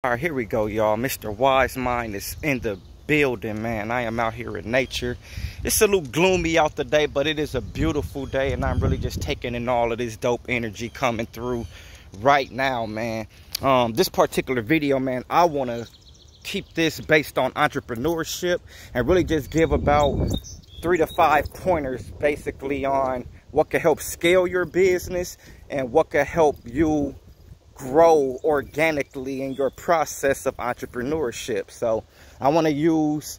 All right, here we go, y'all. Mr. Wise Mind is in the building, man. I am out here in nature. It's a little gloomy out today, but it is a beautiful day, and I'm really just taking in all of this dope energy coming through right now, man. This particular video, man, I want to keep this based on entrepreneurship and really just give about 3 to 5 pointers basically on what can help scale your business and what can help you grow organically in your process of entrepreneurship. So I want to use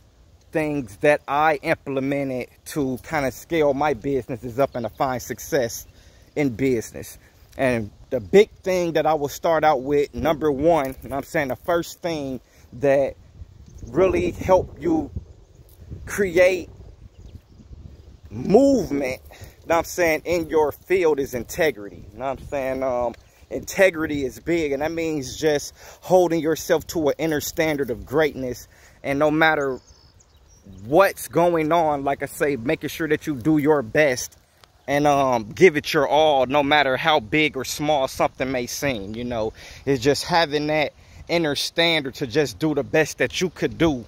things that I implemented to kind of scale my businesses up and to find success in business. And the big thing that I will start out with, number one, and I'm saying the first thing that really help you create movement, you know what I'm saying, in your field is integrity. You know what I'm saying? Integrity is big, and that means just holding yourself to an inner standard of greatness. And no matter what's going on, like I say, making sure that you do your best and give it your all, no matter how big or small something may seem. You know, it's just having that inner standard to just do the best that you could do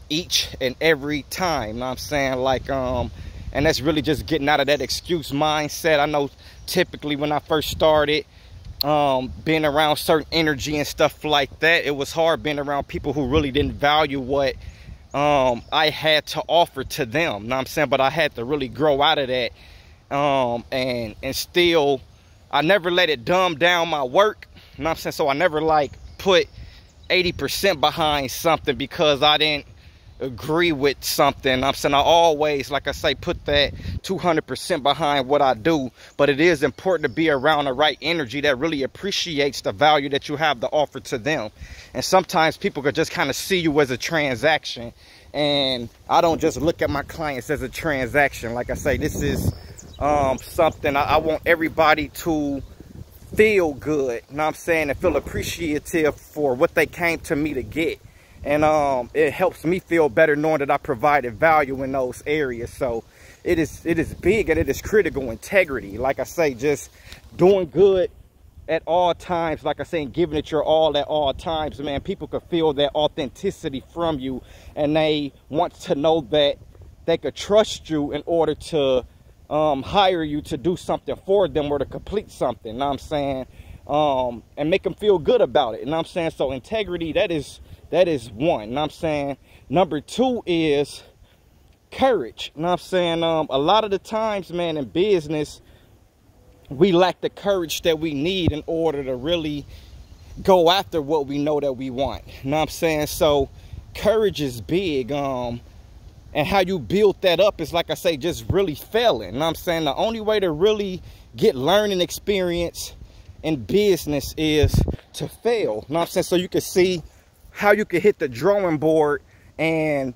each and every time. You know what I'm saying? Like, and that's really just getting out of that excuse mindset. I know typically when I first started, being around certain energy and stuff like that, it was hard being around people who really didn't value what I had to offer to them. You know what I'm saying? But I had to really grow out of that, and still I never let it dumb down my work. You know what I'm saying? So I never like put 80% behind something because I didn't agree with something. I'm saying I always, like I say, put that 200% behind what I do. But it is important to be around the right energy that really appreciates the value that you have to offer to them. And sometimes people could just kind of see you as a transaction, and I don't just look at my clients as a transaction. Like I say, this is something I want everybody to feel good, you know what I'm saying, and feel appreciative for what they came to me to get. And it helps me feel better knowing that I provided value in those areas. So it is big and it is critical. Integrity, like I say, just doing good at all times, like I say, and giving it your all at all times, man. People could feel that authenticity from you, and they want to know that they could trust you in order to hire you to do something for them or to complete something, you know what I'm saying, and make them feel good about it, you know what I'm saying. So integrity, that is one, you know what I'm saying. Number two is courage, you know what I'm saying. A lot of the times, man, in business, we lack the courage that we need in order to really go after what we know that we want, you know what I'm saying. So courage is big, and how you build that up is, like I say, just really failing, you know what I'm saying. The only way to really get learning experience in business is to fail, you know what I'm saying, so you can see how you can hit the drawing board and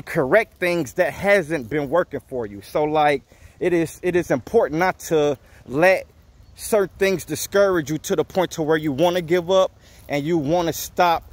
correct things that hasn't been working for you. So like it is important not to let certain things discourage you to the point to where you want to give up and you want to stop,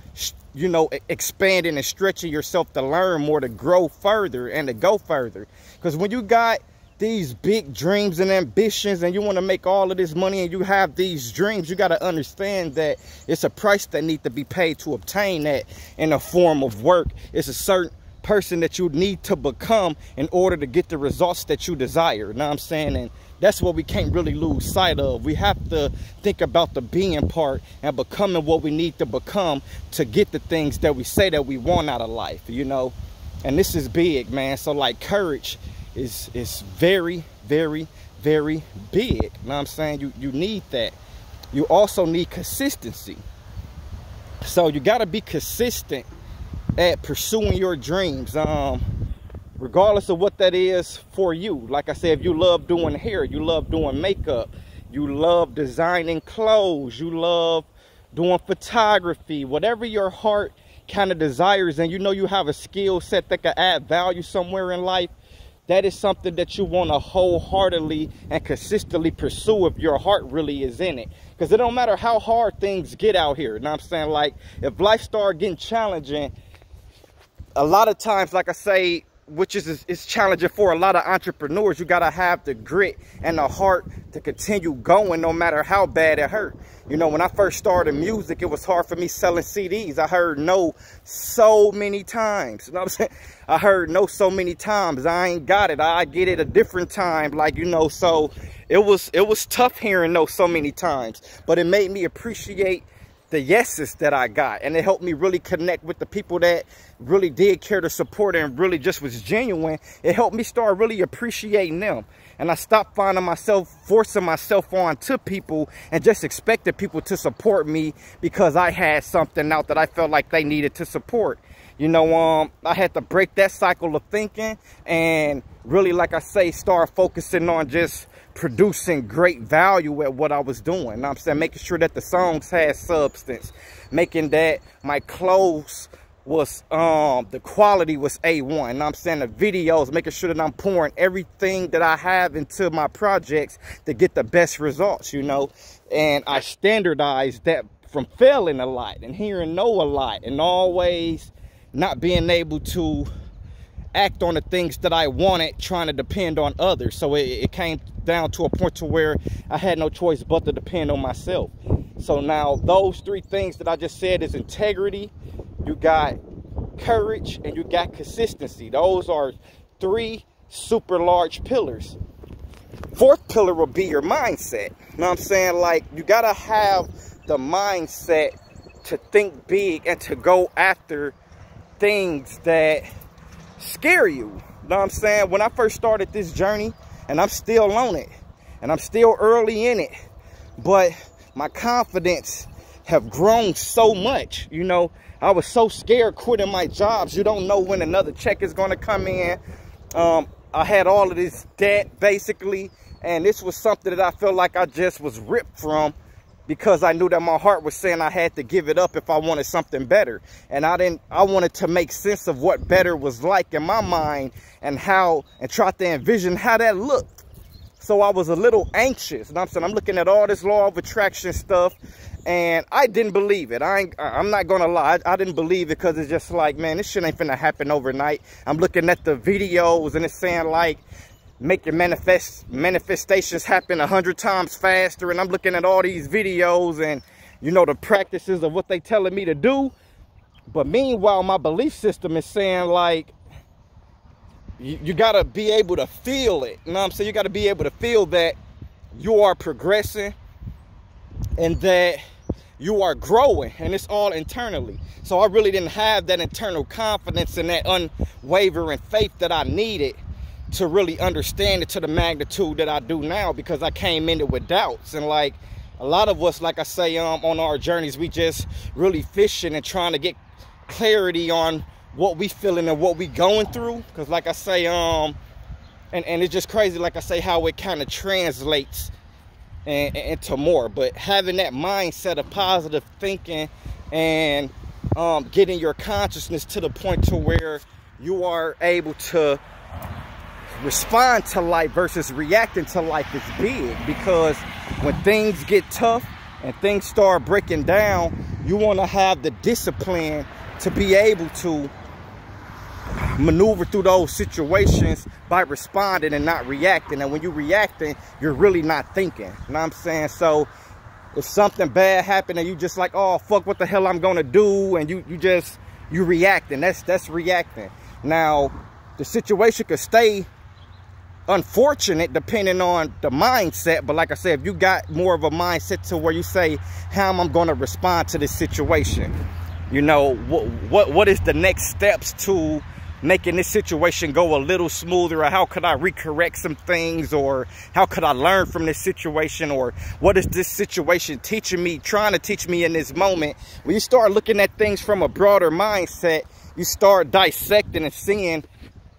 you know, expanding and stretching yourself to learn more, to grow further and to go further. Because when you got these big dreams and ambitions and you want to make all of this money and you have these dreams, you got to understand that it's a price that needs to be paid to obtain that in a form of work. It's a certain person that you need to become in order to get the results that you desire, you know what I'm saying. And that's what we can't really lose sight of. We have to think about the being part and becoming what we need to become to get the things that we say that we want out of life, you know. And this is big, man. So like courage is very, very, very big, you know what I'm saying. You need that. You also need consistency. So you got to be consistent at pursuing your dreams, regardless of what that is for you. Like I said, if you love doing hair, you love doing makeup, you love designing clothes, you love doing photography, whatever your heart kind of desires, and you know you have a skill set that can add value somewhere in life, that is something that you want to wholeheartedly and consistently pursue if your heart really is in it. Because it don't matter how hard things get out here, you know what I'm saying. Like if life start getting challenging, a lot of times, like I say, which is challenging for a lot of entrepreneurs. You gotta have the grit and the heart to continue going no matter how bad it hurt. You know, when I first started music, it was hard for me selling CDs. I heard no so many times. You know what I'm saying? I heard no so many times. I ain't got it. I get it a different time. Like, you know, so it was tough hearing no so many times. But it made me appreciate the yeses that I got, and it helped me really connect with the people that really did care to support and really just was genuine. It helped me start really appreciating them, and I stopped finding myself forcing myself on to people and just expected people to support me because I had something out that I felt like they needed to support. You know, I had to break that cycle of thinking and really, like I say, start focusing on just producing great value at what I was doing. You know what I'm saying? Making sure that the songs had substance, making that my clothes was the quality was A1. You know what I'm saying? The videos, making sure that I'm pouring everything that I have into my projects to get the best results, you know. And I standardized that from failing a lot and hearing no a lot and always not being able to act on the things that I wanted, trying to depend on others. So it came down to a point to where I had no choice but to depend on myself. So now those three things that I just said is integrity, you got courage, and you got consistency. Those are three super large pillars. Fourth pillar will be your mindset. You know what I'm saying? Like, you gotta have the mindset to think big and to go after things that scare you. You know what I'm saying? When I first started this journey, and I'm still on it, and I'm still early in it, but my confidence have grown so much. You know, I was so scared quitting my jobs. You don't know when another check is going to come in. I had all of this debt basically, and this was something that I felt like I just was ripped from, because I knew that my heart was saying I had to give it up if I wanted something better. And I wanted to make sense of what better was like in my mind, and try to envision how that looked. So I was a little anxious. You know what I'm saying? I'm looking at all this law of attraction stuff, and I didn't believe it. I'm not gonna lie, I didn't believe it, because it's just like, man, this shit ain't finna happen overnight. I'm looking at the videos and it's saying like, make your manifestations happen 100 times faster, and I'm looking at all these videos and, you know, the practices of what they telling me to do. But meanwhile, my belief system is saying like, you gotta be able to feel it. You know what I'm saying? You gotta be able to feel that you are progressing and that you are growing, and it's all internally. So I really didn't have that internal confidence and that unwavering faith that I needed to really understand it to the magnitude that I do now, because I came in it with doubts. And like a lot of us, like I say, on our journeys, we just really fishing and trying to get clarity on what we feeling and what we going through. Because like I say, and it's just crazy, like I say, how it kind of translates into more. But having that mindset of positive thinking and getting your consciousness to the point to where you are able to respond to life versus reacting to life is big. Because when things get tough and things start breaking down, you want to have the discipline to be able to maneuver through those situations by responding and not reacting. And when you're reacting, you're really not thinking. You know what I'm saying? So if something bad happened and you just like, oh fuck, what the hell I'm gonna do, and you reacting, that's reacting. Now the situation could stay unfortunate depending on the mindset, but like I said, if you got more of a mindset to where you say, how am I going to respond to this situation? You know, what is the next steps to making this situation go a little smoother, or how could I recorrect some things, or how could I learn from this situation, or what is this situation teaching me, trying to teach me in this moment? When you start looking at things from a broader mindset, you start dissecting and seeing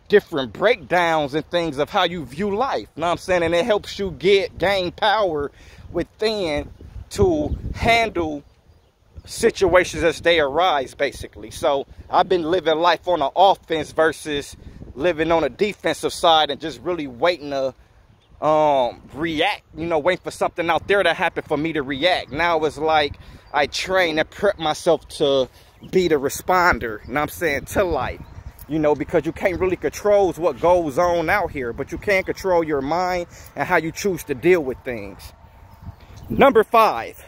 different breakdowns and things of how you view life. You know what I'm saying? And it helps you gain power within to handle situations as they arise, basically. So I've been living life on the offense versus living on a defensive side, and just really waiting to react, you know, waiting for something out there to happen for me to react. Now it's like I train and prep myself to be the responder, you know what I'm saying, to life. you know, because you can't really control what goes on out here, but you can control your mind and how you choose to deal with things. Number five,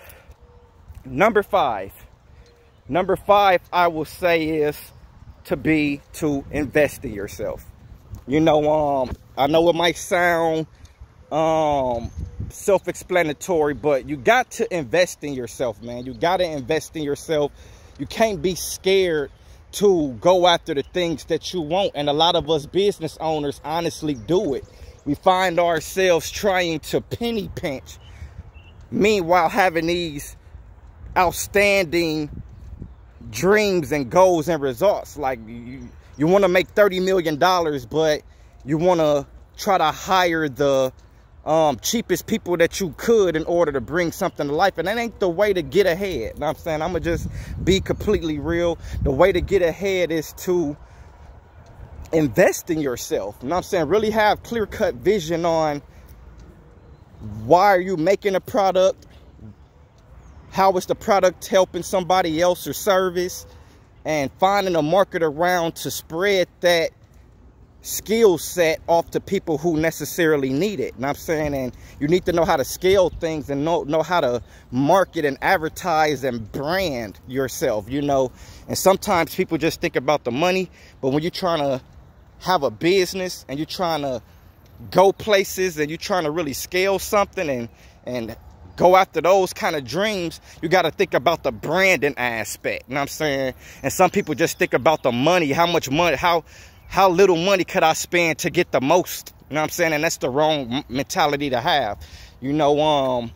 I will say is to invest in yourself. You know, I know it might sound self-explanatory, but you got to invest in yourself, man. You got to invest in yourself. You can't be scared to go after the things that you want. And a lot of us business owners honestly do it. We find ourselves trying to penny pinch, meanwhile having these outstanding dreams and goals and results. Like you want to make $30 million, but you want to try to hire the cheapest people that you could in order to bring something to life. And that ain't the way to get ahead. You know what I'm saying? I'm going to just be completely real. The way to get ahead is to invest in yourself. You know what I'm saying? Really have clear-cut vision on why are you making a product? How is the product helping somebody else or service? And finding a market around to spread that skill set off to people who necessarily need it. You know what I'm saying? And you need to know how to scale things and know how to market and advertise and brand yourself, you know. And sometimes people just think about the money, but when you're trying to have a business and you're trying to go places and you're trying to really scale something and go after those kind of dreams, you got to think about the branding aspect. You know what I'm saying? And some people just think about the money, how much money, how little money could I spend to get the most? You know what I'm saying? And that's the wrong mentality to have. You know,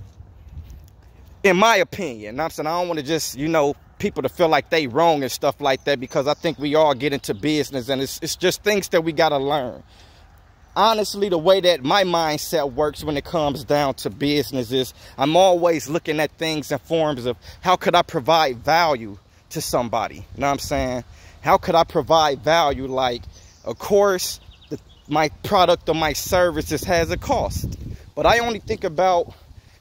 in my opinion, you know what I'm saying? I don't want to just, you know, people to feel like they wrong and stuff like that, because I think we all get into business and it's just things that we got to learn. Honestly, the way that my mindset works when it comes down to business is I'm always looking at things in forms of how could I provide value to somebody? You know what I'm saying? How could I provide value? Like, of course, my product or my services has a cost, but I only think about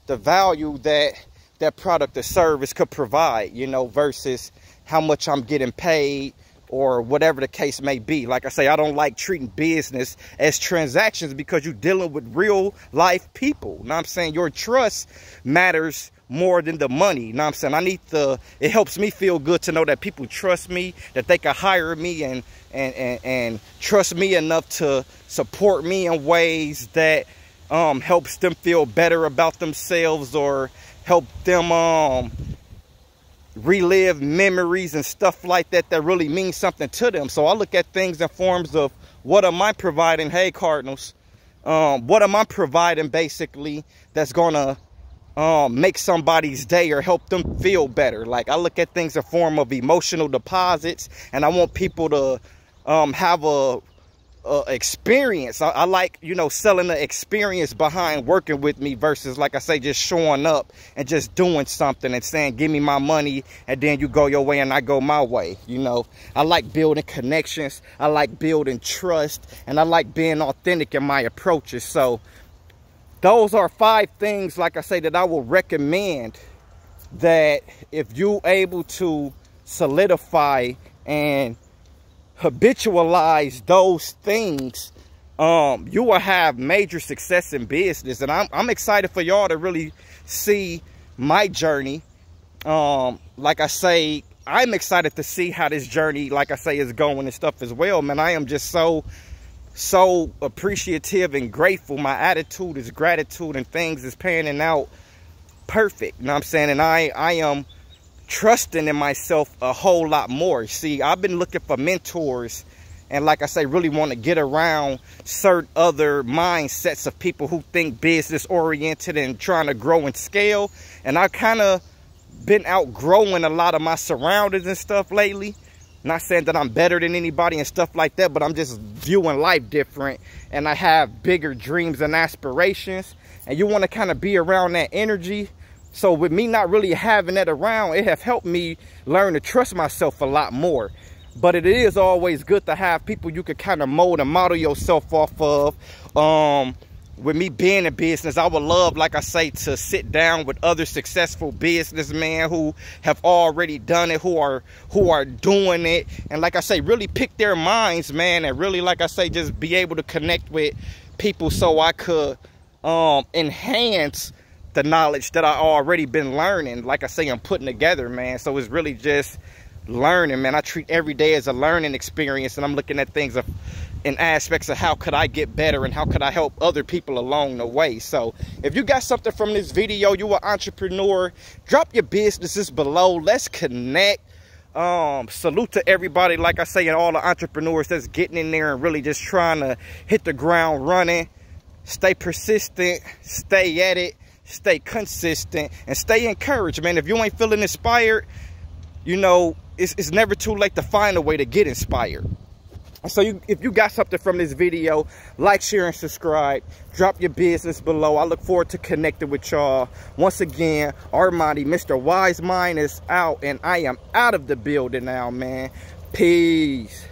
the value that that product or service could provide, you know, versus how much I'm getting paid or whatever the case may be. Like I say, I don't like treating business as transactions because you're dealing with real life people. You know what I'm saying? Your trust matters more than the money. You know what I'm saying? It helps me feel good to know that people trust me, that they can hire me and trust me enough to support me in ways that helps them feel better about themselves or help them relive memories and stuff like that that really means something to them. So I look at things in forms of what am I providing? Hey, Cardinals. What am I providing basically that's gonna make somebody's day or help them feel better? Like, I look at things in form of emotional deposits, and I want people to have a experience. I like, you know, selling the experience behind working with me versus, like I say, just showing up and just doing something and saying, give me my money, and then you go your way and I go my way. You know, I like building connections. I like building trust, and I like being authentic in my approaches. So those are 5 things, like I say, that I will recommend that if you're able to solidify and habitualize those things, you will have major success in business. And I'm excited for y'all to really see my journey. Like I say, I'm excited to see how this journey, like I say, is going and stuff as well, man. I am just so appreciative and grateful. My attitude is gratitude, and things is panning out perfect. You know what I'm saying? And I am trusting in myself a whole lot more. See, I've been looking for mentors, and like I say, really want to get around certain other mindsets of people who think business oriented and trying to grow and scale. And I kind of been outgrowing a lot of my surroundings and stuff lately. Not saying that I'm better than anybody and stuff like that, but I'm just viewing life different, and I have bigger dreams and aspirations, and you want to kind of be around that energy. So with me not really having that around, it have helped me learn to trust myself a lot more. But it is always good to have people you could kind of mold and model yourself off of. with me being in business, I would love, like I say, to sit down with other successful businessmen who have already done it, who are doing it, and like I say, really pick their minds, man, and really, like I say, just be able to connect with people so I could enhance the knowledge that I already been learning. Like I say, I'm putting together, man. So it's really just learning, man. I treat every day as a learning experience, and I'm looking at things in aspects of how could I get better and how could I help other people along the way. So if you got something from this video, you an entrepreneur, drop your businesses below. Let's connect. Salute to everybody, like I say, and all the entrepreneurs that's getting in there and really just trying to hit the ground running. Stay persistent, stay at it, stay consistent, and stay encouraged, man. If you ain't feeling inspired, you know, it's never too late to find a way to get inspired. So if you got something from this video, like, share, and subscribe. Drop your business below. I look forward to connecting with y'all. Once again, Armani, Mr. Wise Mind is out, and I am out of the building now, man. Peace.